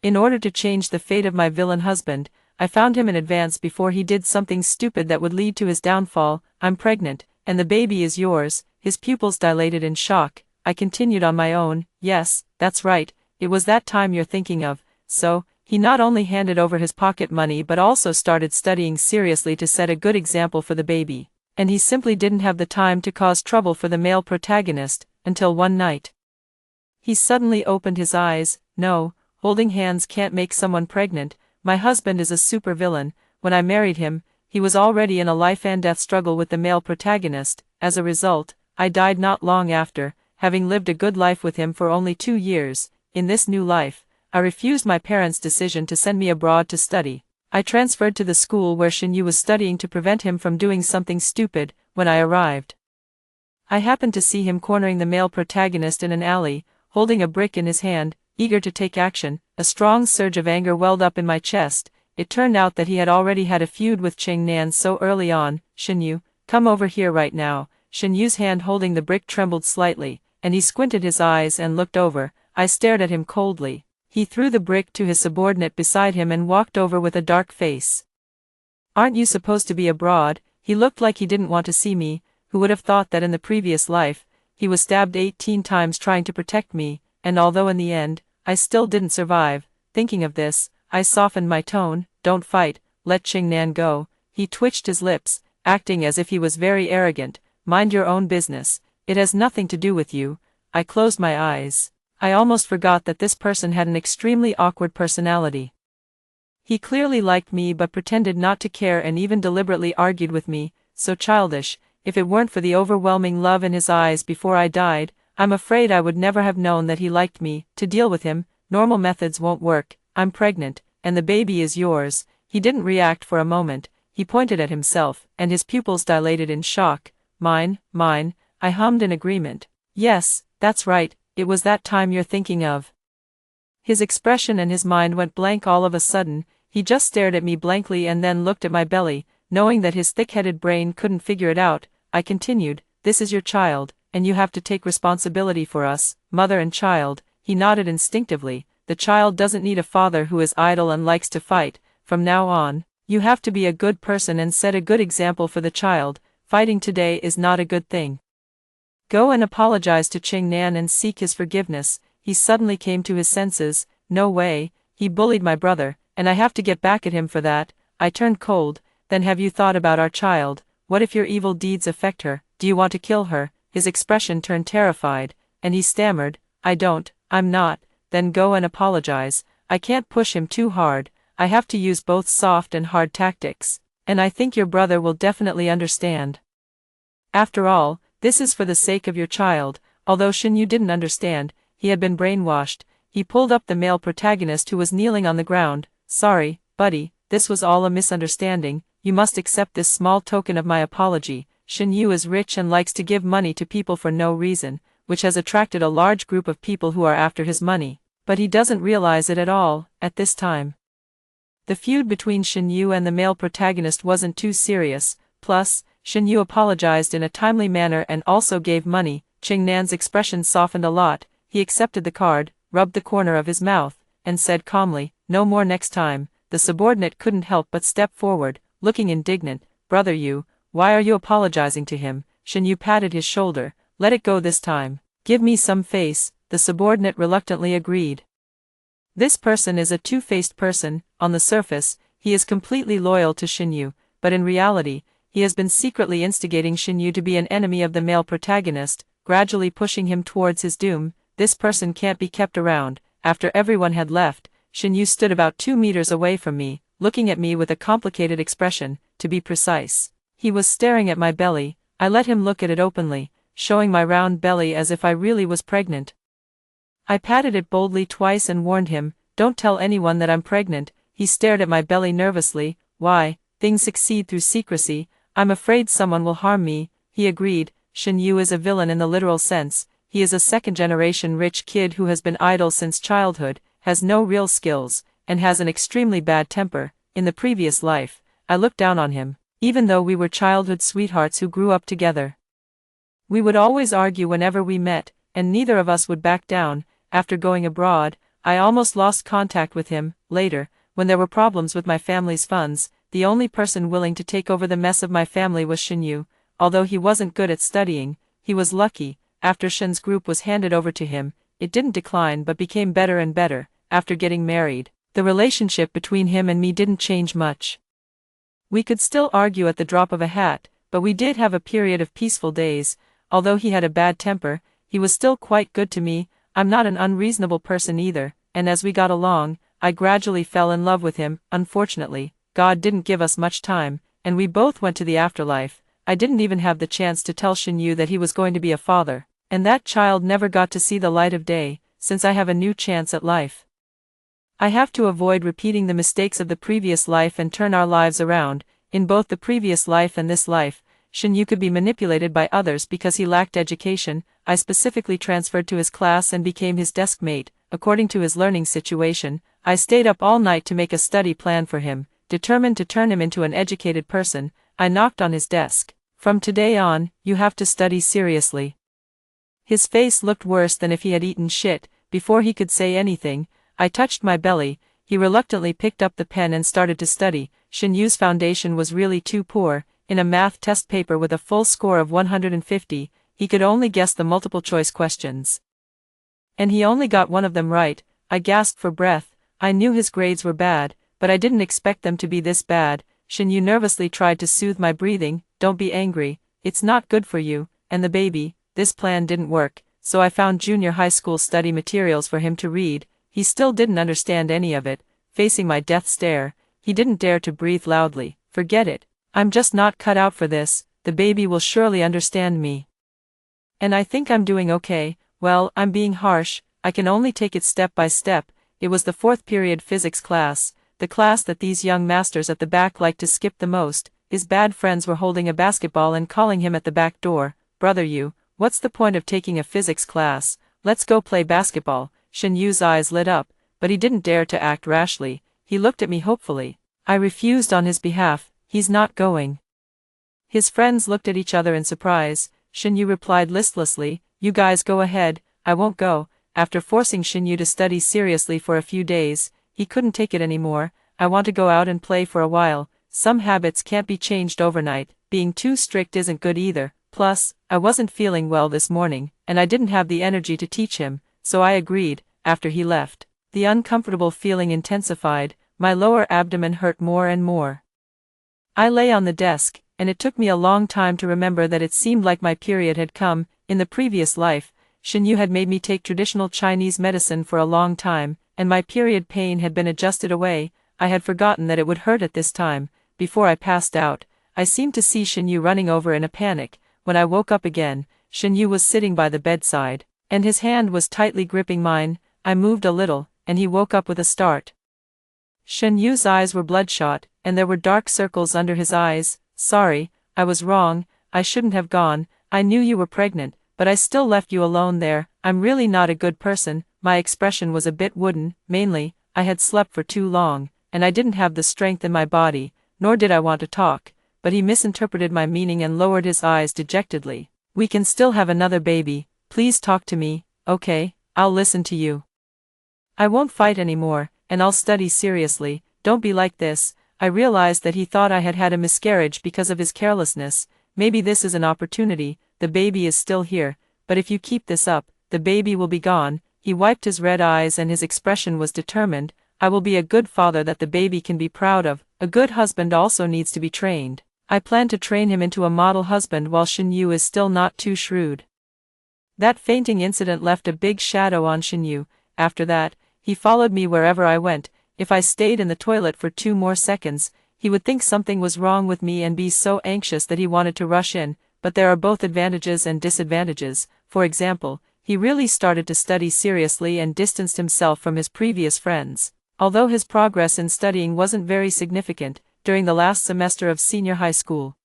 In order to change the fate of my villain husband, I found him in advance before he did something stupid that would lead to his downfall. I'm pregnant, and the baby is yours." His pupils dilated in shock. I continued on my own. "Yes, that's right, it was that time you're thinking of." So, he not only handed over his pocket money but also started studying seriously to set a good example for the baby. And he simply didn't have the time to cause trouble for the male protagonist, until one night. He suddenly opened his eyes. "No, holding hands can't make someone pregnant. My husband is a supervillain. When I married him, he was already in a life-and-death struggle with the male protagonist. As a result, I died not long after, having lived a good life with him for only 2 years. In this new life, I refused my parents' decision to send me abroad to study. I transferred to the school where Shinyu was studying to prevent him from doing something stupid. When I arrived, I happened to see him cornering the male protagonist in an alley, holding a brick in his hand, eager to take action. A strong surge of anger welled up in my chest. It turned out that he had already had a feud with Changnan so early on. "Shinyu, come over here right now." Shinyu's hand holding the brick trembled slightly, and he squinted his eyes and looked over. I stared at him coldly. He threw the brick to his subordinate beside him and walked over with a dark face. "Aren't you supposed to be abroad?" He looked like he didn't want to see me. Who would have thought that in the previous life, he was stabbed 18 times trying to protect me, and although in the end, I still didn't survive. Thinking of this, I softened my tone. "Don't fight, let Changnan go." He twitched his lips, acting as if he was very arrogant. "Mind your own business, it has nothing to do with you." I closed my eyes. I almost forgot that this person had an extremely awkward personality. He clearly liked me but pretended not to care and even deliberately argued with me. So childish. If it weren't for the overwhelming love in his eyes before I died, I'm afraid I would never have known that he liked me. To deal with him, normal methods won't work. "I'm pregnant, and the baby is yours." He didn't react for a moment. He pointed at himself, and his pupils dilated in shock. Mine, I hummed in agreement. "Yes, that's right, it was that time you're thinking of." His expression and his mind went blank all of a sudden. He just stared at me blankly and then looked at my belly, knowing that his thick-headed brain couldn't figure it out. I continued, "This is your child, and you have to take responsibility for us, mother and child." He nodded instinctively. "The child doesn't need a father who is idle and likes to fight. From now on, you have to be a good person and set a good example for the child. Fighting today is not a good thing. Go and apologize to Changnan and seek his forgiveness." He suddenly came to his senses. "No way, he bullied my brother, and I have to get back at him for that." I turned cold. "Then have you thought about our child? What if your evil deeds affect her? Do you want to kill her?" His expression turned terrified, and he stammered, "I don't, I'm not." "Then go and apologize." I can't push him too hard. I have to use both soft and hard tactics, and I think your brother will definitely understand. After all, this is for the sake of your child. Although Shinyu didn't understand, he had been brainwashed. He pulled up the male protagonist who was kneeling on the ground. "Sorry, buddy, this was all a misunderstanding. You must accept this small token of my apology. Shinyu is rich and likes to give money to people for no reason, which has attracted a large group of people who are after his money. But he doesn't realize it at all, at this time. The feud between Shinyu and the male protagonist wasn't too serious. Plus, Shinyu apologized in a timely manner and also gave money." Changnan's expression softened a lot. He accepted the card, rubbed the corner of his mouth, and said calmly, "No more next time." The subordinate couldn't help but step forward, looking indignant. "Brother why are you apologizing to him?" Shinyu patted his shoulder. "Let it go this time. Give me some face." The subordinate reluctantly agreed. This person is a two-faced person. On the surface, he is completely loyal to Shinyu, but in reality, he has been secretly instigating Shinyu to be an enemy of the male protagonist, gradually pushing him towards his doom. This person can't be kept around. After everyone had left, Shinyu stood about 2 meters away from me, looking at me with a complicated expression. To be precise, he was staring at my belly. I let him look at it openly, showing my round belly as if I really was pregnant. I patted it boldly twice and warned him, "Don't tell anyone that I'm pregnant." He stared at my belly nervously. "Why? Things succeed through secrecy. I'm afraid someone will harm me." He agreed. Shinyu is a villain in the literal sense. He is a second-generation rich kid who has been idle since childhood, has no real skills, and has an extremely bad temper. In the previous life, I looked down on him, even though we were childhood sweethearts who grew up together. We would always argue whenever we met, and neither of us would back down. After going abroad, I almost lost contact with him. Later, when there were problems with my family's funds, the only person willing to take over the mess of my family was Shinyu. Although he wasn't good at studying, he was lucky. After Shin's group was handed over to him, it didn't decline but became better and better. After getting married, the relationship between him and me didn't change much. We could still argue at the drop of a hat, but we did have a period of peaceful days. Although he had a bad temper, he was still quite good to me. I'm not an unreasonable person either, and as we got along, I gradually fell in love with him. Unfortunately, God didn't give us much time, and we both went to the afterlife. I didn't even have the chance to tell Shinyu that he was going to be a father, and that child never got to see the light of day. Since I have a new chance at life, I have to avoid repeating the mistakes of the previous life and turn our lives around. In both the previous life and this life, Shinyu could be manipulated by others because he lacked education. I specifically transferred to his class and became his desk mate. According to his learning situation, I stayed up all night to make a study plan for him. Determined to turn him into an educated person, I knocked on his desk. From today on, you have to study seriously. His face looked worse than if he had eaten shit. Before he could say anything, I touched my belly. He reluctantly picked up the pen and started to study. Shinyu's foundation was really too poor. In a math test paper with a full score of 150, he could only guess the multiple choice questions. And he only got one of them right. I gasped for breath. I knew his grades were bad, but I didn't expect them to be this bad. Shinyu nervously tried to soothe my breathing. Don't be angry, it's not good for you, and the baby. This plan didn't work, so I found junior high school study materials for him to read. He still didn't understand any of it. Facing my death stare, he didn't dare to breathe loudly. Forget it. I'm just not cut out for this. The baby will surely understand me. And I think I'm doing okay. Well, I'm being harsh. I can only take it step by step. It was the fourth period physics class, the class that these young masters at the back like to skip the most. His bad friends were holding a basketball and calling him at the back door. Brother you, what's the point of taking a physics class? Let's go play basketball. Shinyu's eyes lit up, but he didn't dare to act rashly. He looked at me hopefully. I refused on his behalf. He's not going. His friends looked at each other in surprise. Shinyu replied listlessly, you guys go ahead, I won't go. After forcing Shinyu to study seriously for a few days, he couldn't take it anymore. I want to go out and play for a while. Some habits can't be changed overnight. Being too strict isn't good either. Plus, I wasn't feeling well this morning, and I didn't have the energy to teach him, so I agreed. After he left, the uncomfortable feeling intensified. My lower abdomen hurt more and more. I lay on the desk, and it took me a long time to remember that it seemed like my period had come. In the previous life, Shinyu had made me take traditional Chinese medicine for a long time, and my period pain had been adjusted away. I had forgotten that it would hurt at this time. Before I passed out, I seemed to see Shinyu running over in a panic. When I woke up again, Shinyu was sitting by the bedside, and his hand was tightly gripping mine. I moved a little, and he woke up with a start. Shinyu's eyes were bloodshot, and there were dark circles under his eyes. Sorry, I was wrong, I shouldn't have gone. I knew you were pregnant, but I still left you alone there. I'm really not a good person. My expression was a bit wooden. Mainly, I had slept for too long, and I didn't have the strength in my body, nor did I want to talk. But he misinterpreted my meaning and lowered his eyes dejectedly. We can still have another baby. Please talk to me. Okay, I'll listen to you. I won't fight anymore, and I'll study seriously. Don't be like this. I realized that he thought I had had a miscarriage because of his carelessness. Maybe this is an opportunity. The baby is still here, but if you keep this up, the baby will be gone. He wiped his red eyes and his expression was determined. I will be a good father that the baby can be proud of. A good husband also needs to be trained. I plan to train him into a model husband while Shinyu is still not too shrewd. That fainting incident left a big shadow on Shinyu. After that, he followed me wherever I went. If I stayed in the toilet for 2 more seconds, he would think something was wrong with me and be so anxious that he wanted to rush in. But there are both advantages and disadvantages. For example, he really started to study seriously and distanced himself from his previous friends. Although his progress in studying wasn't very significant, during the last semester of senior high school,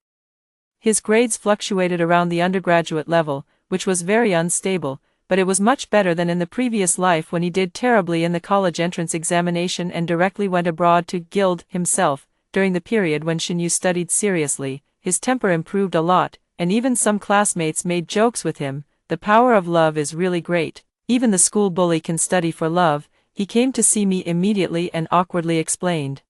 his grades fluctuated around the undergraduate level, which was very unstable, but it was much better than in the previous life when he did terribly in the college entrance examination and directly went abroad to gild himself. During the period when Shinyu studied seriously, his temper improved a lot, and even some classmates made jokes with him. The power of love is really great. Even the school bully can study for love. he came to see me immediately and awkwardly explained.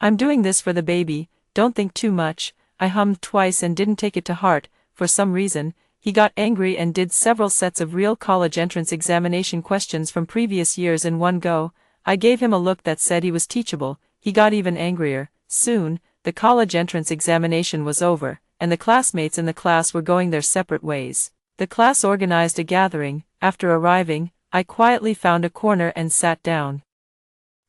"I'm doing this for the baby, don't think too much." I hummed twice and didn't take it to heart. For some reason, he got angry and did several sets of real college entrance examination questions from previous years in one go. I gave him a look that said he was teachable. He got even angrier. Soon, the college entrance examination was over, and the classmates in the class were going their separate ways. The class organized a gathering. After arriving, I quietly found a corner and sat down.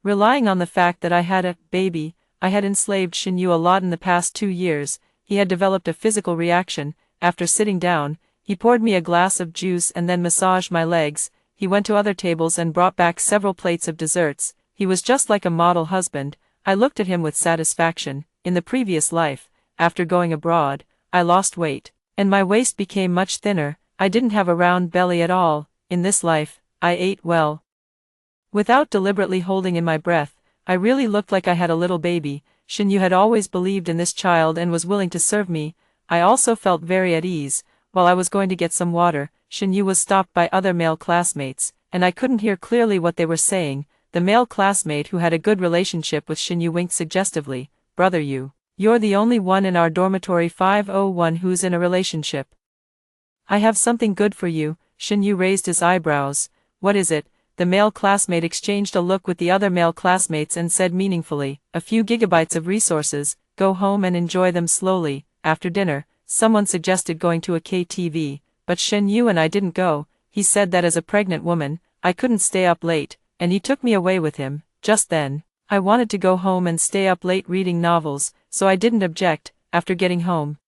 Relying on the fact that I had a baby, I had enslaved Shinyu a lot in the past 2 years. He had developed a physical reaction. After sitting down, he poured me a glass of juice and then massaged my legs. He went to other tables and brought back several plates of desserts. He was just like a model husband. I looked at him with satisfaction. In the previous life, after going abroad, I lost weight, and my waist became much thinner. I didn't have a round belly at all. In this life, I ate well. Without deliberately holding in my breath, I really looked like I had a little baby. Shinyu had always believed in this child and was willing to serve me. I also felt very at ease. While I was going to get some water, Shinyu was stopped by other male classmates, and I couldn't hear clearly what they were saying. The male classmate who had a good relationship with Shinyu winked suggestively. "Brother, you're the only one in our dormitory 501 who's in a relationship. I have something good for you." Shinyu raised his eyebrows. "What is it?" The male classmate exchanged a look with the other male classmates and said meaningfully, "A few gigabytes of resources, go home and enjoy them slowly." After dinner, someone suggested going to a KTV, but Shinyu and I didn't go. He said that as a pregnant woman, I couldn't stay up late, and he took me away with him. Just then, I wanted to go home and stay up late reading novels, so I didn't object. After getting home,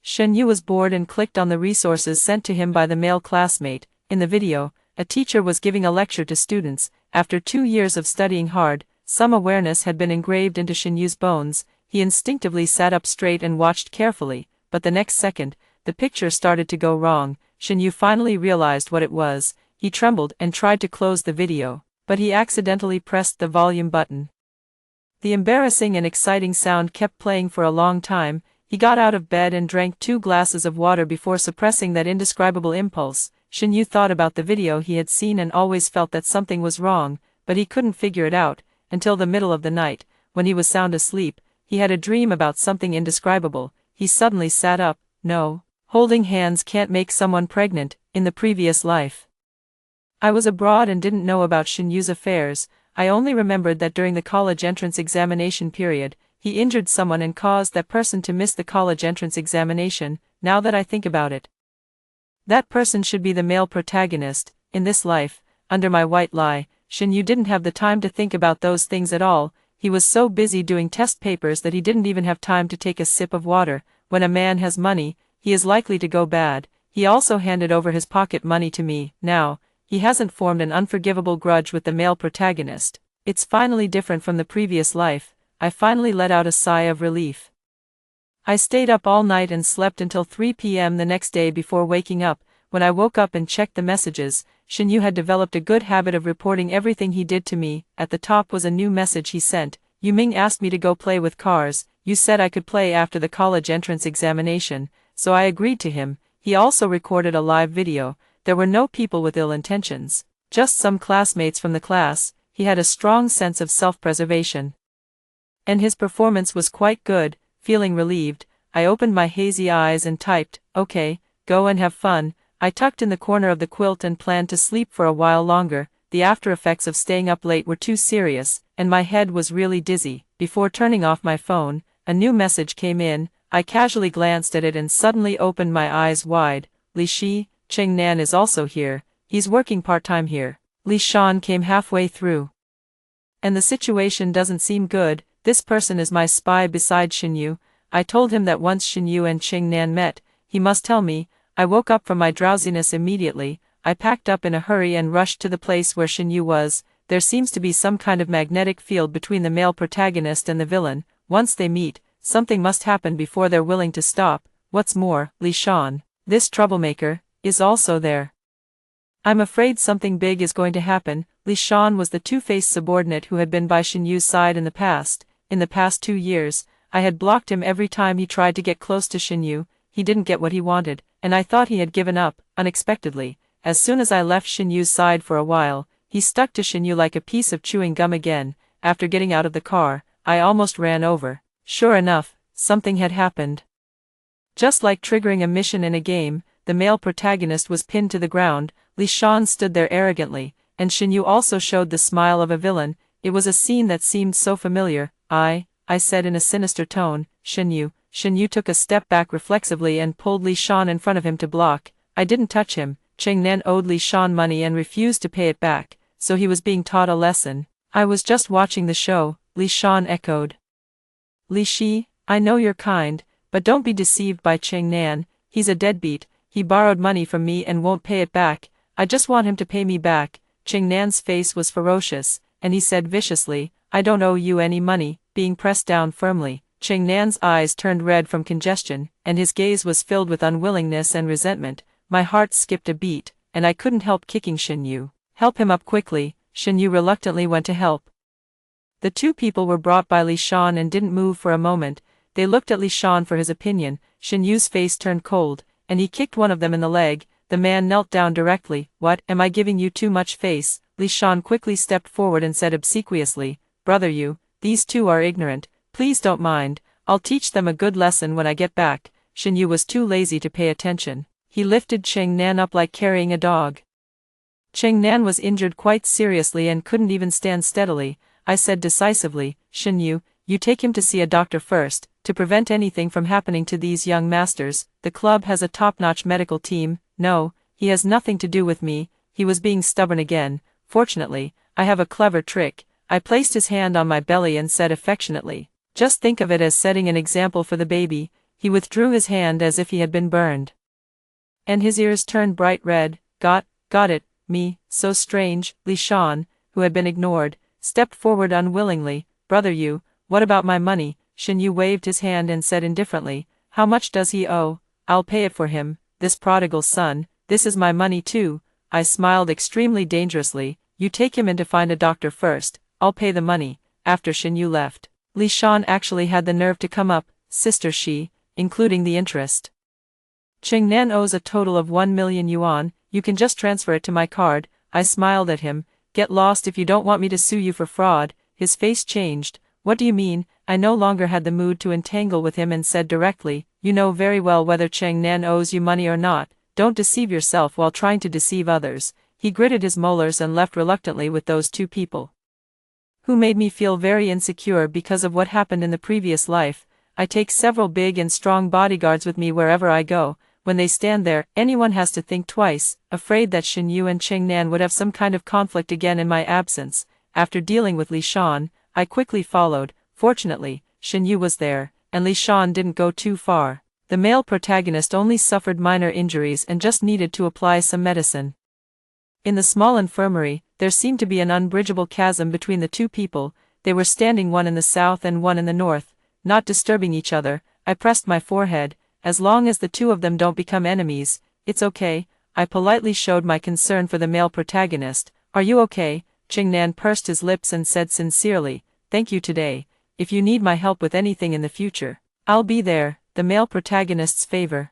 Shinyu was bored and clicked on the resources sent to him by the male classmate. In the video, a teacher was giving a lecture to students. After 2 years of studying hard, some awareness had been engraved into Shinyu's bones. He instinctively sat up straight and watched carefully, but the next second, the picture started to go wrong. Shinyu finally realized what it was. He trembled and tried to close the video, but he accidentally pressed the volume button. The embarrassing and exciting sound kept playing for a long time. He got out of bed and drank 2 glasses of water before suppressing that indescribable impulse. Shinyu thought about the video he had seen and always felt that something was wrong, but he couldn't figure it out, until the middle of the night, when he was sound asleep. He had a dream about something indescribable. He suddenly sat up. "No, holding hands can't make someone pregnant." In the previous life, I was abroad and didn't know about Shinyu's affairs. I only remembered that during the college entrance examination period, he injured someone and caused that person to miss the college entrance examination. Now that I think about it, that person should be the male protagonist. In this life, under my white lie, Shinyu didn't have the time to think about those things at all. He was so busy doing test papers that he didn't even have time to take a sip of water. When a man has money, he is likely to go bad. He also handed over his pocket money to me. Now, he hasn't formed an unforgivable grudge with the male protagonist. It's finally different from the previous life. I finally let out a sigh of relief. I stayed up all night and slept until 3 p.m. the next day before waking up. When I woke up and checked the messages, Shinyu had developed a good habit of reporting everything he did to me. At the top was a new message he sent. "Yuming asked me to go play with cars. You said I could play after the college entrance examination, so I agreed to him." He also recorded a live video. There were no people with ill intentions, just some classmates from the class. He had a strong sense of self-preservation, and his performance was quite good. Feeling relieved, I opened my hazy eyes and typed, "Okay, go and have fun." I tucked in the corner of the quilt and planned to sleep for a while longer. The after effects of staying up late were too serious, and my head was really dizzy. Before turning off my phone, a new message came in. I casually glanced at it and suddenly opened my eyes wide. "Li Shi, Cheng Nan is also here. He's working part-time here." Li Shan came halfway through. "And the situation doesn't seem good. This person is my spy beside Shinyu." I told him that once Shinyu and Cheng Nan met, he must tell me. I woke up from my drowsiness immediately. I packed up in a hurry and rushed to the place where Shinyu was. There seems to be some kind of magnetic field between the male protagonist and the villain. Once they meet, something must happen before they're willing to stop. What's more, Li Shan, this troublemaker, is also there. I'm afraid something big is going to happen. Li Shan was the two-faced subordinate who had been by Shinyu's side in the past. In the past 2 years, I had blocked him every time he tried to get close to Shinyu. He didn't get what he wanted, and I thought he had given up. Unexpectedly, as soon as I left Shinyu's side for a while, He stuck to Shin Yu like a piece of chewing gum again. After getting out of the car, I almost ran over. Sure enough, something had happened. Just like triggering a mission in a game, the male protagonist was pinned to the ground. Li Shan stood there arrogantly, and Shin Yu also showed the smile of a villain. It was a scene that seemed so familiar. I said in a sinister tone, Shin Yu. Shin Yu took a step back reflexively and pulled Li Shan in front of him to block. I didn't touch him. Cheng Nan owed Li Shan money and refused to pay it back, so he was being taught a lesson. I was just watching the show, Li Shan echoed. Li Shi, I know you're kind, but don't be deceived by Cheng Nan. He's a deadbeat. He borrowed money from me and won't pay it back. I just want him to pay me back. Cheng Nan's face was ferocious, and he said viciously, I don't owe you any money. Being pressed down firmly, Cheng Nan's eyes turned red from congestion, and his gaze was filled with unwillingness and resentment. My heart skipped a beat, and I couldn't help kicking Shin Yu. Help him up quickly. Shin Yu reluctantly went to help. The two people were brought by Li Shan and didn't move for a moment. They looked at Li Shan for his opinion. Shin Yu's face turned cold, and he kicked one of them in the leg. The man knelt down directly. What, am I giving you too much face? Li Shan quickly stepped forward and said obsequiously, Brother Yu, these two are ignorant. Please don't mind. I'll teach them a good lesson when I get back. Shin Yu was too lazy to pay attention. He lifted Cheng Nan up like carrying a dog. Cheng Nan was injured quite seriously and couldn't even stand steadily. I said decisively, Shin Yu, you take him to see a doctor first, to prevent anything from happening to these young masters. The club has a top-notch medical team. No, he has nothing to do with me. He was being stubborn again. Fortunately, I have a clever trick. I placed his hand on my belly and said affectionately, just think of it as setting an example for the baby. He withdrew his hand as if he had been burned. And his ears turned bright red. Got it, me, so strange. Li Shan, who had been ignored, stepped forward unwillingly. Brother Yu, what about my money? Shin Yu waved his hand and said indifferently, how much does he owe? I'll pay it for him, this prodigal son. This is my money too. I smiled extremely dangerously. You take him in to find a doctor first. I'll pay the money. After Shin Yu left, Li Shan actually had the nerve to come up, Sister Shi, including the interest. Cheng Nan owes a total of 1 million yuan, you can just transfer it to my card. I smiled at him. Get lost if you don't want me to sue you for fraud. His face changed. What do you mean? I no longer had the mood to entangle with him and said directly, you know very well whether Cheng Nan owes you money or not. Don't deceive yourself while trying to deceive others. He gritted his molars and left reluctantly with those two people, who made me feel very insecure because of what happened in the previous life. I take several big and strong bodyguards with me wherever I go. When they stand there, anyone has to think twice, afraid that Shin Yu and Cheng Nan would have some kind of conflict again in my absence. After dealing with Li Shan, I quickly followed. Fortunately, Shin Yu was there, and Li Shan didn't go too far. The male protagonist only suffered minor injuries and just needed to apply some medicine. In the small infirmary, there seemed to be an unbridgeable chasm between the two people. They were standing one in the south and one in the north, not disturbing each other. I pressed my forehead. As long as the two of them don't become enemies, it's okay. I politely showed my concern for the male protagonist. Are you okay? Cheng Nan pursed his lips and said sincerely, thank you today. If you need my help with anything in the future, I'll be there. The male protagonist's favor.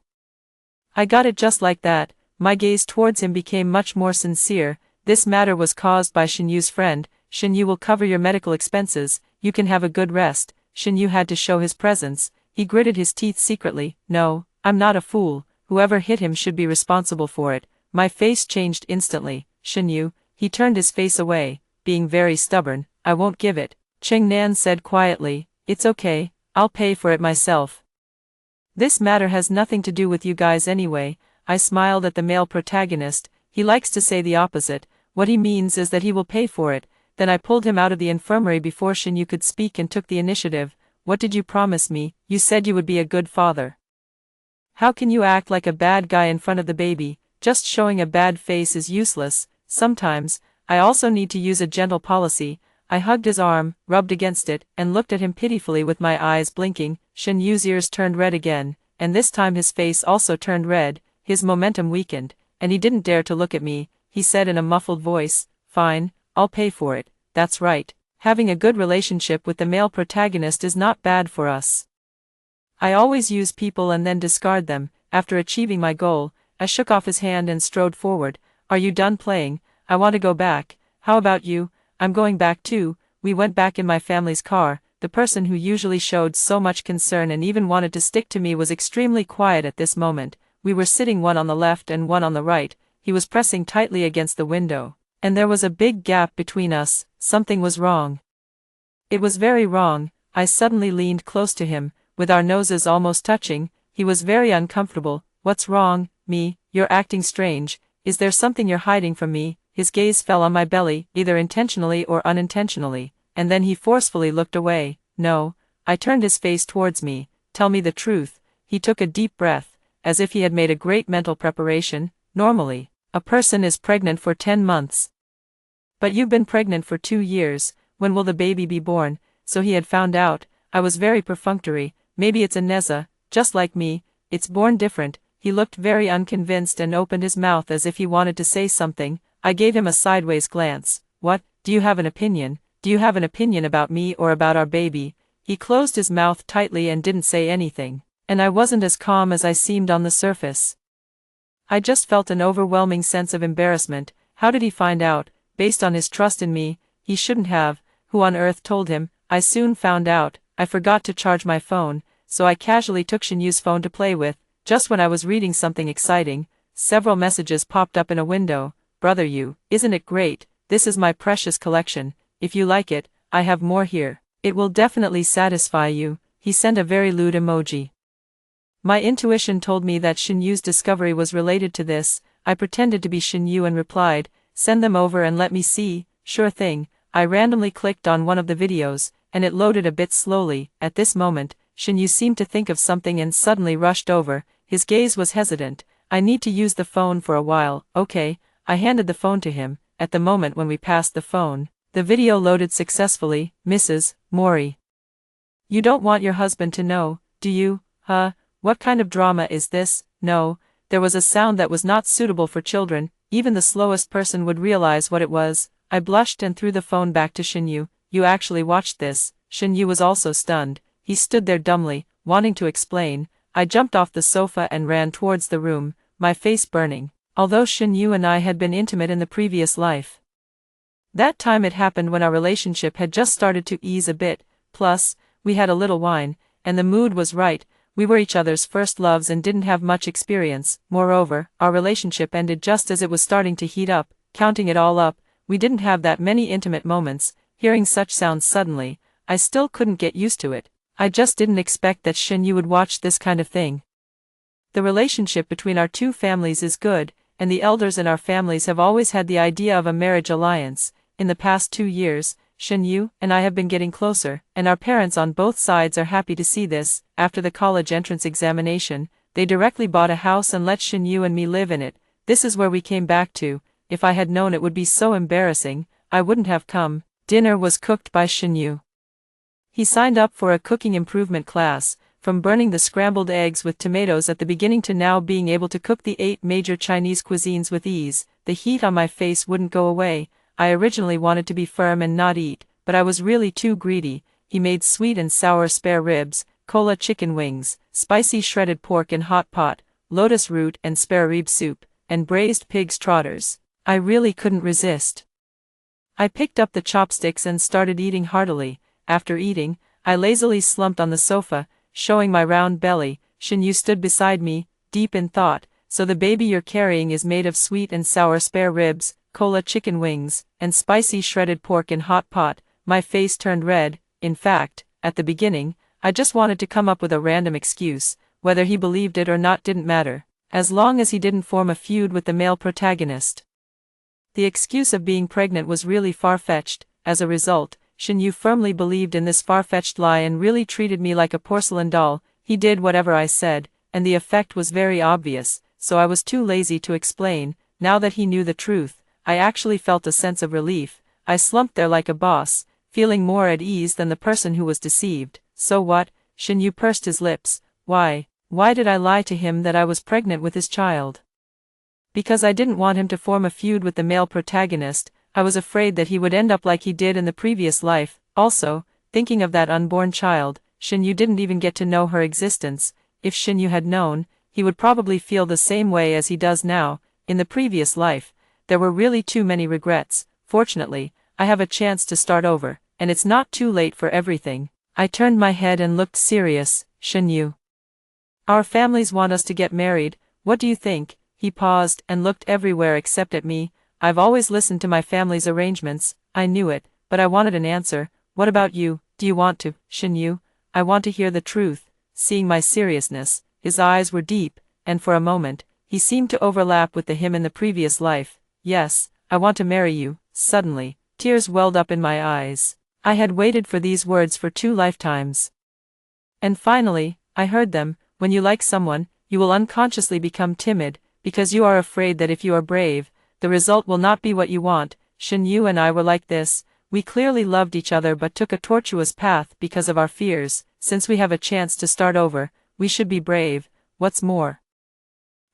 I got it just like that. My gaze towards him became much more sincere. This matter was caused by Shin Yu's friend. Shin Yu will cover your medical expenses. You can have a good rest. Shin Yu had to show his presence. He gritted his teeth secretly. No, I'm not a fool. Whoever hit him should be responsible for it. My face changed instantly. Shin Yu, he turned his face away, being very stubborn. I won't give it. Cheng Nan said quietly, it's okay, I'll pay for it myself. This matter has nothing to do with you guys anyway. I smiled at the male protagonist. He likes to say the opposite. What he means is that he will pay for it. Then I pulled him out of the infirmary before Shin Yu could speak and took the initiative. What did you promise me? You said you would be a good father. How can you act like a bad guy in front of the baby? Just showing a bad face is useless. Sometimes, I also need to use a gentle policy. I hugged his arm, rubbed against it, and looked at him pitifully with my eyes blinking. Shin Yu's ears turned red again, and this time his face also turned red. His momentum weakened, and he didn't dare to look at me. He said in a muffled voice, fine, I'll pay for it. That's right. Having a good relationship with the male protagonist is not bad for us. I always use people and then discard them. After achieving my goal, I shook off his hand and strode forward. Are you done playing? I want to go back. how about you? I'm going back too. We went back in my family's car. The person who usually showed so much concern and even wanted to stick to me was extremely quiet at this moment. We were sitting one on the left and one on the right. He was pressing tightly against the window. And there was a big gap between us. Something was wrong. It was very wrong. I suddenly leaned close to him, with our noses almost touching. He was very uncomfortable. What's wrong, me? You're acting strange. Is there something you're hiding from me? His gaze fell on my belly, either intentionally or unintentionally, and then he forcefully looked away. No. I turned his face towards me. Tell me the truth. He took a deep breath, as if he had made a great mental preparation. Normally, a person is pregnant for 10 months. But you've been pregnant for 2 years. When will the baby be born? So he had found out. I was very perfunctory. Maybe it's a Neza, just like me. It's born different. He looked very unconvinced and opened his mouth as if he wanted to say something. I gave him a sideways glance. What? Do you have an opinion? Do you have an opinion about me or about our baby? He closed his mouth tightly and didn't say anything. And I wasn't as calm as I seemed on the surface. I just felt an overwhelming sense of embarrassment. How did he find out? Based on his trust in me, he shouldn't have. Who on earth told him? I soon found out. I forgot to charge my phone, so I casually took Shinyu's phone to play with. Just when I was reading something exciting, several messages popped up in a window. Brother you, isn't it great? This is my precious collection. If you like it, I have more here. It will definitely satisfy you. He sent a very lewd emoji. My intuition told me that Shinyu's discovery was related to this. I pretended to be Shinyu and replied, send them over and let me see. Sure thing. I randomly clicked on one of the videos, and it loaded a bit slowly. At this moment, Shinyu seemed to think of something and suddenly rushed over. His gaze was hesitant. I need to use the phone for a while. Okay. I handed the phone to him. At the moment when we passed the phone, the video loaded successfully. Mrs. Mori. You don't want your husband to know, do you? Huh? What kind of drama is this? No. There was a sound that was not suitable for children. Even the slowest person would realize what it was. I blushed and threw the phone back to Shinyu. You actually watched this? Shinyu was also stunned. He stood there dumbly, wanting to explain. I jumped off the sofa and ran towards the room, my face burning. Although Shinyu and I had been intimate in the previous life. That time it happened when our relationship had just started to ease a bit, plus, we had a little wine, and the mood was right. We were each other's first loves and didn't have much experience. Moreover, our relationship ended just as it was starting to heat up. Counting it all up, we didn't have that many intimate moments. Hearing such sounds suddenly, I still couldn't get used to it. I just didn't expect that Shinyu would watch this kind of thing. The relationship between our two families is good, and the elders in our families have always had the idea of a marriage alliance. In the past 2 years, Shinyu and I have been getting closer, and our parents on both sides are happy to see this. After the college entrance examination, they directly bought a house and let Shinyu and me live in it. This is where we came back to. If I had known it would be so embarrassing, I wouldn't have come. Dinner was cooked by Shinyu. He signed up for a cooking improvement class, from burning the scrambled eggs with tomatoes at the beginning to now being able to cook the 8 major Chinese cuisines with ease. The heat on my face wouldn't go away. I originally wanted to be firm and not eat, but I was really too greedy. He made sweet and sour spare ribs, cola chicken wings, spicy shredded pork in hot pot, lotus root and spare rib soup, and braised pig's trotters. I really couldn't resist. I picked up the chopsticks and started eating heartily. After eating, I lazily slumped on the sofa, showing my round belly. Shinyu stood beside me, deep in thought. So the baby you're carrying is made of sweet and sour spare ribs, cola chicken wings, and spicy shredded pork in hot pot. My face turned red. In fact, at the beginning, I just wanted to come up with a random excuse. Whether he believed it or not didn't matter, as long as he didn't form a feud with the male protagonist. The excuse of being pregnant was really far-fetched. As a result, Shinyu firmly believed in this far-fetched lie and really treated me like a porcelain doll. He did whatever I said, and the effect was very obvious, so I was too lazy to explain. Now that he knew the truth, I actually felt a sense of relief. I slumped there like a boss, feeling more at ease than the person who was deceived. So what? Shinyu pursed his lips. Why did I lie to him that I was pregnant with his child? Because I didn't want him to form a feud with the male protagonist. I was afraid that he would end up like he did in the previous life. Also, thinking of that unborn child, Shinyu didn't even get to know her existence. If Shinyu had known, he would probably feel the same way as he does now. In the previous life, there were really too many regrets. fortunately, I have a chance to start over, and it's not too late for everything. I turned my head and looked serious. Shinyu. Our families want us to get married, what do you think? He paused and looked everywhere except at me. I've always listened to my family's arrangements, I knew it, but I wanted an answer. What about you, do you want to, Shinyu? I want to hear the truth. Seeing my seriousness, his eyes were deep, and for a moment, he seemed to overlap with the him in the previous life. Yes, I want to marry you. Suddenly, tears welled up in my eyes. I had waited for these words for 2 lifetimes. And finally, I heard them. When you like someone, you will unconsciously become timid, because you are afraid that if you are brave, the result will not be what you want. Shinyu and I were like this. We clearly loved each other but took a tortuous path because of our fears. Since we have a chance to start over, we should be brave. What's more,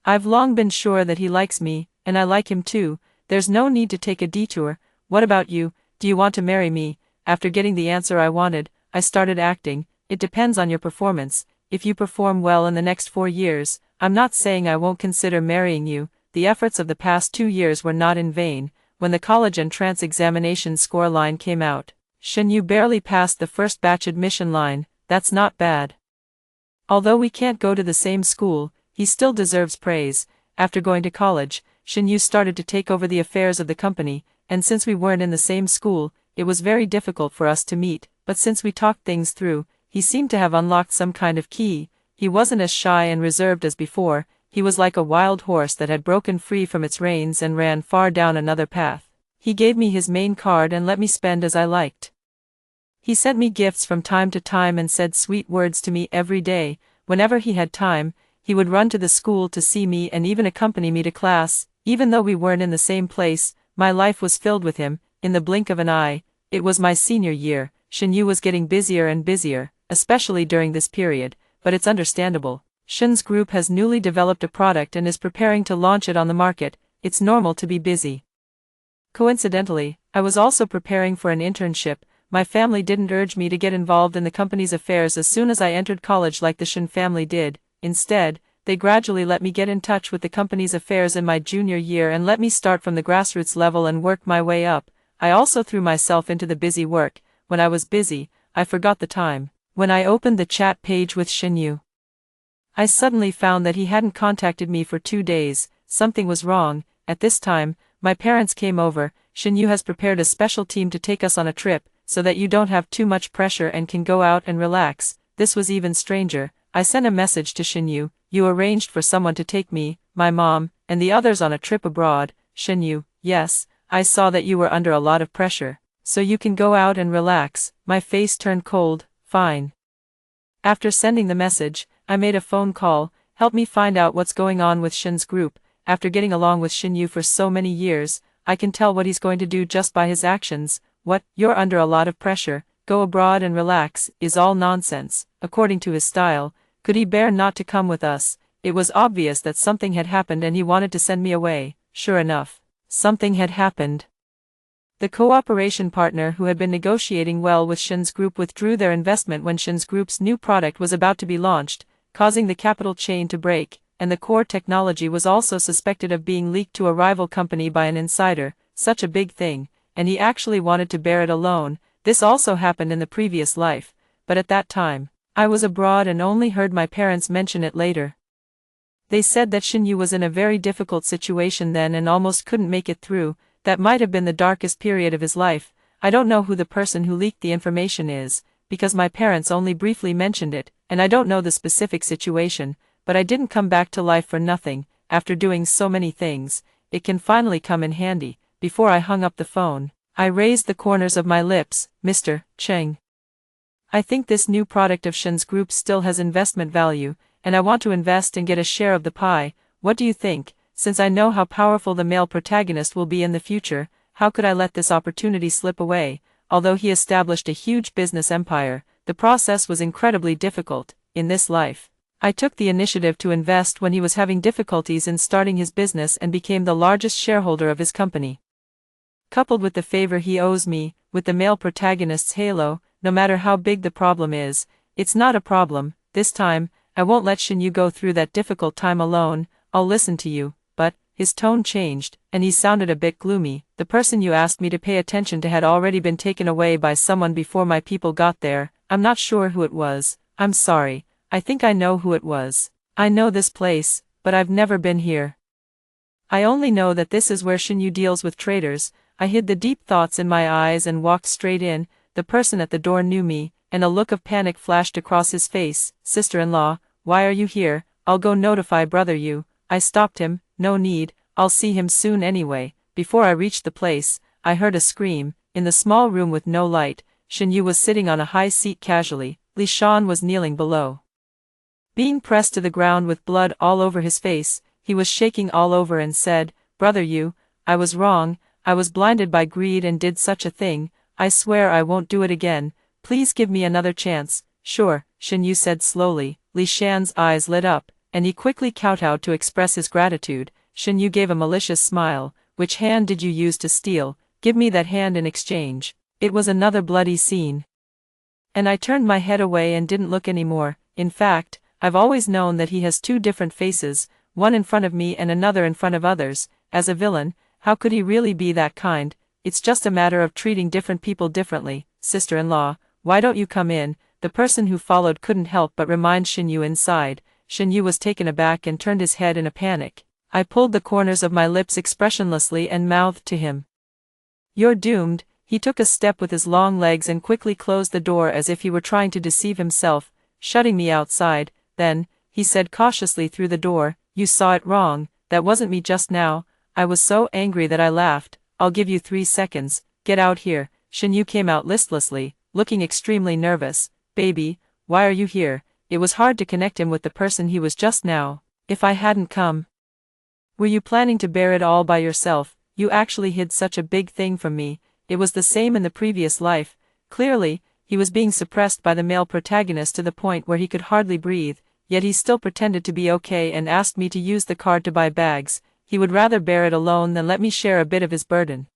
I've long been sure that he likes me, and I like him too. There's no need to take a detour. What about you? Do you want to marry me? After getting the answer I wanted, I started acting. It depends on your performance. If you perform well in the next 4 years, I'm not saying I won't consider marrying you. The efforts of the past 2 years were not in vain. When the college entrance examination score line came out, Shinyu barely passed the first batch admission line. That's not bad. Although we can't go to the same school, he still deserves praise. After going to college, Shinyu started to take over the affairs of the company, and since we weren't in the same school, it was very difficult for us to meet, but since we talked things through, he seemed to have unlocked some kind of key. He wasn't as shy and reserved as before, he was like a wild horse that had broken free from its reins and ran far down another path. He gave me his main card and let me spend as I liked. He sent me gifts from time to time and said sweet words to me every day. Whenever he had time, he would run to the school to see me and even accompany me to class. Even though we weren't in the same place, my life was filled with him. In the blink of an eye, it was my senior year. Shinyu was getting busier and busier, especially during this period, but it's understandable. Shin's group has newly developed a product and is preparing to launch it on the market. It's normal to be busy. Coincidentally, I was also preparing for an internship. My family didn't urge me to get involved in the company's affairs as soon as I entered college like the Shin family did. Instead, they gradually let me get in touch with the company's affairs in my junior year and let me start from the grassroots level and work my way up. I also threw myself into the busy work. When I was busy, I forgot the time. When I opened the chat page with Shinyu, I suddenly found that he hadn't contacted me for 2 days. Something was wrong. At this time, my parents came over. Shinyu has prepared a special team to take us on a trip, so that you don't have too much pressure and can go out and relax. This was even stranger. I sent a message to Shinyu. You arranged for someone to take me, my mom, and the others on a trip abroad. Shinyu, yes, I saw that you were under a lot of pressure. So you can go out and relax. My face turned cold. Fine. After sending the message, I made a phone call. Help me find out what's going on with Shin's group. After getting along with Shinyu for so many years, I can tell what he's going to do just by his actions. What, you're under a lot of pressure, go abroad and relax, is all nonsense. According to his style, could he bear not to come with us? It was obvious that something had happened and he wanted to send me away. Sure enough, something had happened. The cooperation partner who had been negotiating well with Shin's group withdrew their investment when Shin's group's new product was about to be launched, causing the capital chain to break, and the core technology was also suspected of being leaked to a rival company by an insider. Such a big thing, and he actually wanted to bear it alone. This also happened in the previous life, but at that time, I was abroad and only heard my parents mention it later. They said that Shinyu was in a very difficult situation then and almost couldn't make it through. That might have been the darkest period of his life. I don't know who the person who leaked the information is, because my parents only briefly mentioned it, and I don't know the specific situation, but I didn't come back to life for nothing. After doing so many things, it can finally come in handy. Before I hung up the phone, I raised the corners of my lips. Mr. Cheng, I think this new product of Shin's group still has investment value, and I want to invest and get a share of the pie. What do you think? Since I know how powerful the male protagonist will be in the future, how could I let this opportunity slip away? Although he established a huge business empire, the process was incredibly difficult. In this life, I took the initiative to invest when he was having difficulties in starting his business and became the largest shareholder of his company. Coupled with the favor he owes me, with the male protagonist's halo, no matter how big the problem is, it's not a problem. This time, I won't let Shinyu go through that difficult time alone. I'll listen to you. But, his tone changed, and he sounded a bit gloomy. The person you asked me to pay attention to had already been taken away by someone before my people got there. I'm not sure who it was. I'm sorry. I think I know who it was. I know this place, but I've never been here. I only know that this is where Shinyu deals with traitors. I hid the deep thoughts in my eyes and walked straight in. The person at the door knew me, and a look of panic flashed across his face. Sister-in-law, why are you here? I'll go notify brother you. I stopped him. No need, I'll see him soon anyway. Before I reached the place, I heard a scream. In the small room with no light, Shinyu was sitting on a high seat casually. Li Shan was kneeling below. Being pressed to the ground with blood all over his face, he was shaking all over and said, Brother Yu, I was wrong, I was blinded by greed and did such a thing. I swear I won't do it again. Please give me another chance. Sure, Shinyu said slowly. Li Shan's eyes lit up, and he quickly kowtowed to express his gratitude. Shinyu gave a malicious smile. Which hand did you use to steal? Give me that hand in exchange. It was another bloody scene. And I turned my head away and didn't look anymore. In fact, I've always known that he has two different faces, one in front of me and another in front of others. As a villain, how could he really be that kind? It's just a matter of treating different people differently. Sister-in-law, why don't you come in? The person who followed couldn't help but remind Shinyu inside. Shinyu was taken aback and turned his head in a panic. I pulled the corners of my lips expressionlessly and mouthed to him. You're doomed. He took a step with his long legs and quickly closed the door as if he were trying to deceive himself, shutting me outside. Then, he said cautiously through the door, You saw it wrong. That wasn't me just now. I was so angry that I laughed. I'll give you 3 seconds. Get out here. Shinyu came out listlessly, looking extremely nervous. Baby, why are you here? It was hard to connect him with the person he was just now. If I hadn't come. Were you planning to bear it all by yourself? You actually hid such a big thing from me. It was the same in the previous life. Clearly, he was being suppressed by the male protagonist to the point where he could hardly breathe, yet he still pretended to be okay and asked me to use the card to buy bags. He would rather bear it alone than let me share a bit of his burden.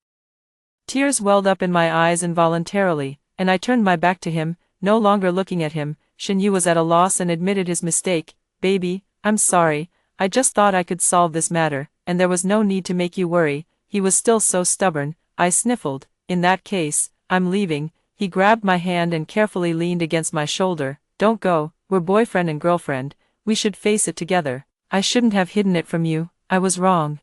Tears welled up in my eyes involuntarily, and I turned my back to him, no longer looking at him. Shinyu was at a loss and admitted his mistake. Baby, I'm sorry. I just thought I could solve this matter, and there was no need to make you worry. He was still so stubborn. I sniffled. In that case, I'm leaving. He grabbed my hand and carefully leaned against my shoulder. Don't go. We're boyfriend and girlfriend. We should face it together. I shouldn't have hidden it from you. I was wrong.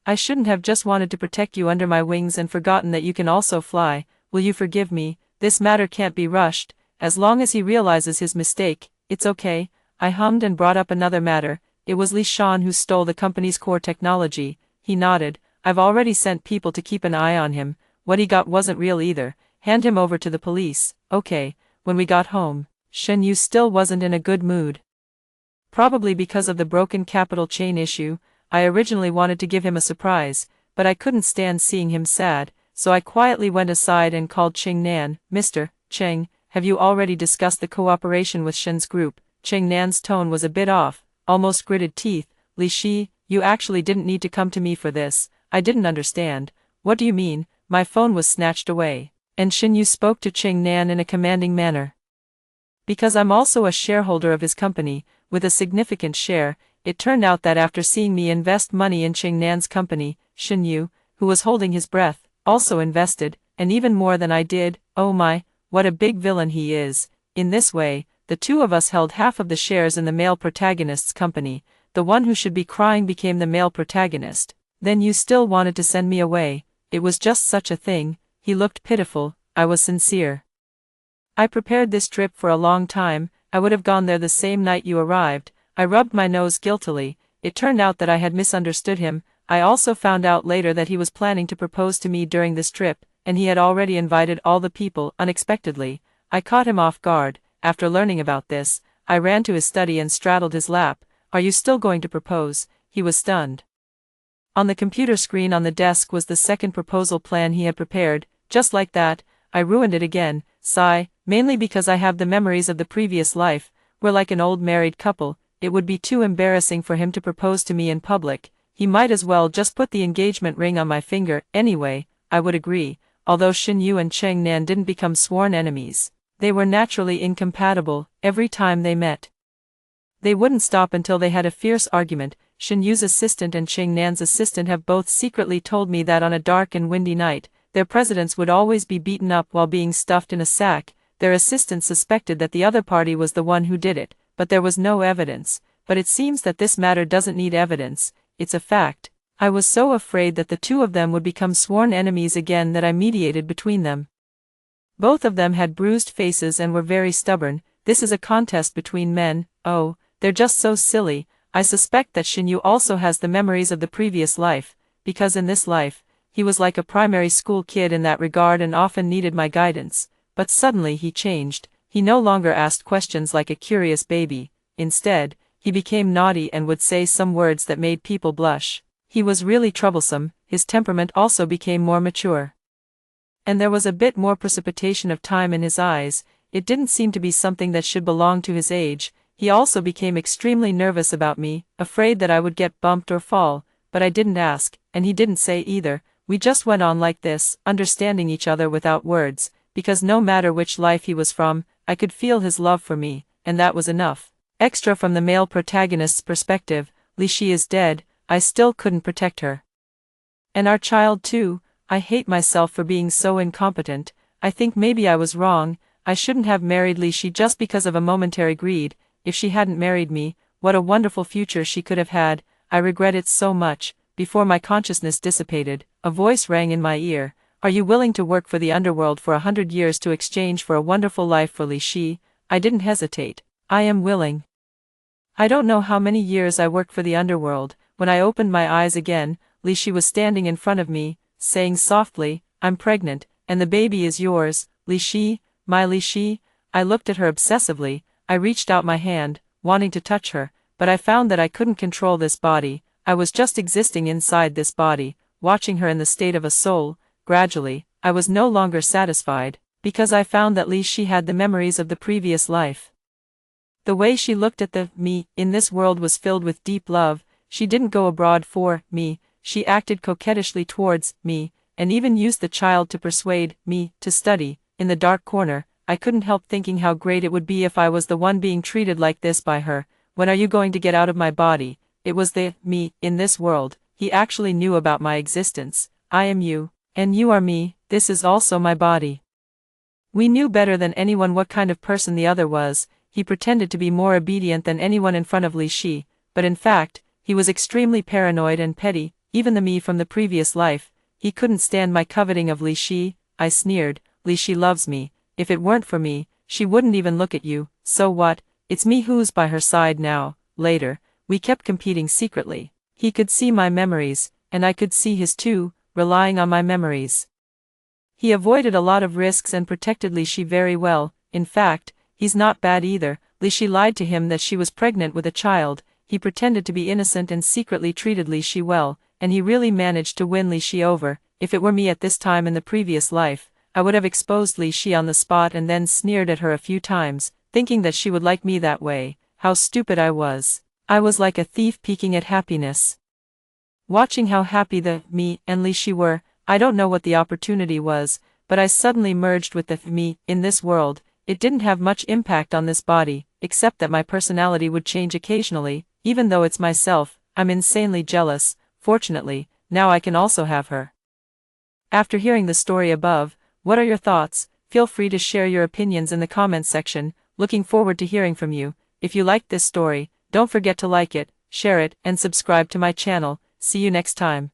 I shouldn't have just wanted to protect you under my wings and forgotten that you can also fly. Will you forgive me? This matter can't be rushed. As long as he realizes his mistake, it's okay. I hummed and brought up another matter. It was Li Shan who stole the company's core technology. He nodded. I've already sent people to keep an eye on him. What he got wasn't real either. Hand him over to the police. Okay. When we got home, Shinyu still wasn't in a good mood. Probably because of the broken capital chain issue. I originally wanted to give him a surprise, but I couldn't stand seeing him sad, so I quietly went aside and called Cheng Nan. Mr. Cheng, have you already discussed the cooperation with Shen's group? Cheng Nan's tone was a bit off, almost gritted teeth. Li Shi, you actually didn't need to come to me for this. I didn't understand. What do you mean? My phone was snatched away. And Shinyu spoke to Cheng Nan in a commanding manner. Because I'm also a shareholder of his company, with a significant share. It turned out that after seeing me invest money in Cheng Nan's company, Shinyu, who was holding his breath, also invested, and even more than I did. Oh my, what a big villain he is. In this way, the two of us held half of the shares in the male protagonist's company. The one who should be crying became the male protagonist. Then you still wanted to send me away. It was just such a thing. He looked pitiful. I was sincere. I prepared this trip for a long time. I would have gone there the same night you arrived. I rubbed my nose guiltily. It turned out that I had misunderstood him. I also found out later that he was planning to propose to me during this trip, and he had already invited all the people unexpectedly. I caught him off guard. After learning about this, I ran to his study and straddled his lap. Are you still going to propose? He was stunned. On the computer screen on the desk was the second proposal plan he had prepared. Just like that, I ruined it again. Sigh, mainly because I have the memories of the previous life. We're like an old married couple. It would be too embarrassing for him to propose to me in public. He might as well just put the engagement ring on my finger. Anyway, I would agree. Although Shinyu and Cheng Nan didn't become sworn enemies, they were naturally incompatible. Every time they met, they wouldn't stop until they had a fierce argument. Shen Yu's assistant and Qing Nan's assistant have both secretly told me that on a dark and windy night, their presidents would always be beaten up while being stuffed in a sack. Their assistant suspected that the other party was the one who did it, but there was no evidence. But it seems that this matter doesn't need evidence, it's a fact. I was so afraid that the two of them would become sworn enemies again that I mediated between them. Both of them had bruised faces and were very stubborn. This is a contest between men. Oh, they're just so silly. I suspect that Shen Yu also has the memories of the previous life, because in this life, he was like a primary school kid in that regard and often needed my guidance. But suddenly he changed. He no longer asked questions like a curious baby. Instead, he became naughty and would say some words that made people blush. He was really troublesome. His temperament also became more mature. And there was a bit more precipitation of time in his eyes. It didn't seem to be something that should belong to his age. He also became extremely nervous about me, afraid that I would get bumped or fall, but I didn't ask, and he didn't say either. We just went on like this, understanding each other without words, because no matter which life he was from, I could feel his love for me, and that was enough. Extra from the male protagonist's perspective, Li Shi is dead. I still couldn't protect her. And our child too. I hate myself for being so incompetent. I think maybe I was wrong. I shouldn't have married Li Shi just because of a momentary greed. If she hadn't married me, what a wonderful future she could have had. I regret it so much. Before my consciousness dissipated, a voice rang in my ear. Are you willing to work for the underworld for 100 years to exchange for a wonderful life for Li Shi? I didn't hesitate. I am willing. I don't know how many years I worked for the underworld. When I opened my eyes again, Li Shi was standing in front of me, saying softly, I'm pregnant, and the baby is yours, Li Shi, my Li Shi. I looked at her obsessively. I reached out my hand, wanting to touch her, but I found that I couldn't control this body. I was just existing inside this body, watching her in the state of a soul. Gradually, I was no longer satisfied, because I found that Li Shi had the memories of the previous life. The way she looked at the me in this world was filled with deep love. She didn't go abroad for me, she acted coquettishly towards me, and even used the child to persuade me to study. In the dark corner, I couldn't help thinking how great it would be if I was the one being treated like this by her. When are you going to get out of my body? It was the me in this world. He actually knew about my existence. I am you, and you are me. This is also my body. We knew better than anyone what kind of person the other was. He pretended to be more obedient than anyone in front of Li Shi, but in fact, he was extremely paranoid and petty. Even the me from the previous life, he couldn't stand my coveting of Li Shi. I sneered. Li Shi loves me. If it weren't for me, she wouldn't even look at you. So what? It's me who's by her side now. Later, we kept competing secretly. He could see my memories, and I could see his too, relying on my memories. He avoided a lot of risks and protected Li Shi very well. In fact, he's not bad either. Li Shi lied to him that she was pregnant with a child. He pretended to be innocent and secretly treated Li Shi well, and he really managed to win Li Shi over. If it were me at this time in the previous life, I would have exposed Li Shi on the spot and then sneered at her a few times, thinking that she would like me that way. How stupid I was. I was like a thief peeking at happiness. Watching how happy the me and Li Shi were, I don't know what the opportunity was, but I suddenly merged with the me in this world. It didn't have much impact on this body, except that my personality would change occasionally. Even though it's myself, I'm insanely jealous. Fortunately, now I can also have her. After hearing the story above, what are your thoughts? Feel free to share your opinions in the comments section. Looking forward to hearing from you. If you liked this story, don't forget to like it, share it, and subscribe to my channel. See you next time.